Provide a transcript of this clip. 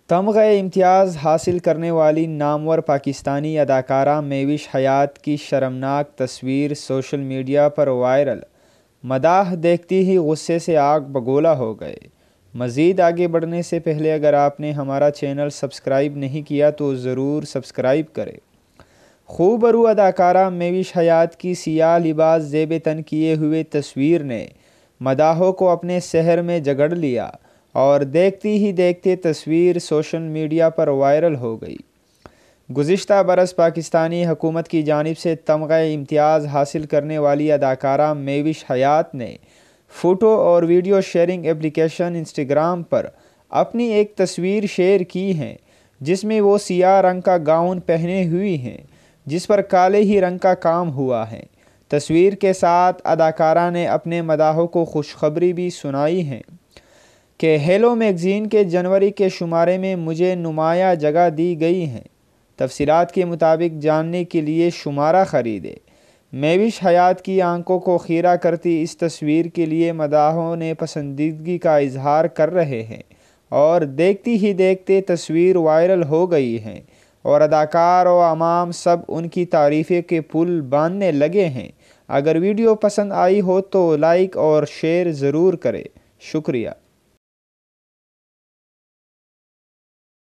تمغہ امتیاز حاصل کرنے والی نامور پاکستانی اداکارہ مہوش حیات کی شرمناک تصویر سوشل میڈیا پر وائرل۔ مداح دیکھتی ہی غصے سے آگ بگولا ہو گئے۔ مزید آگے بڑھنے سے پہلے اگر آپ نے ہمارا چینل سبسکرائب نہیں کیا تو ضرور سبسکرائب کریں۔ خوبرو اداکارہ مہوش حیات کی سیاہ لباس زیب تن کیے ہوئے تصویر نے مداحوں کو اپنے سحر میں جگڑ لیا اور دیکھتی ہی دیکھتے تصویر سوشل میڈیا پر وائرل ہو گئی۔ گزشتہ برس پاکستانی حکومت کی جانب سے تمغہ امتیاز حاصل کرنے والی اداکارہ مہوش حیات نے فوٹو اور ویڈیو شیئرنگ اپلیکیشن انسٹاگرام پر اپنی ایک تصویر شیئر کی ہے جس میں وہ سیاہ رنگ کا گاؤن پہنے ہوئی ہیں جس پر کالے ہی رنگ کا کام ہوا ہے۔ تصویر کے ساتھ اداکارہ نے اپنے مداحوں کو خوشخبری بھی سنائی ہے کہ ہیلو میگزین کے جنوری کے شمارے میں مجھے نمایاں جگہ دی گئی ہے۔ تفصیلات کے مطابق جاننے کے لیے شمارہ خریدیں۔ مہوش حیات کی آنکھوں کو خیرہ کرتی اس تصویر کے لیے مداحوں نے پسندیدگی کا اظہار کر رہے ہیں اور دیکھتی ہی دیکھتے تصویر وائرل ہو گئی ہے اور اداکار و عوام سب ان کی تعریفیں کے پل باندھنے لگے ہیں۔ اگر ویڈیو پسند آئی ہو تو لائک اور شیئر ضرور کریں۔ شکریہ۔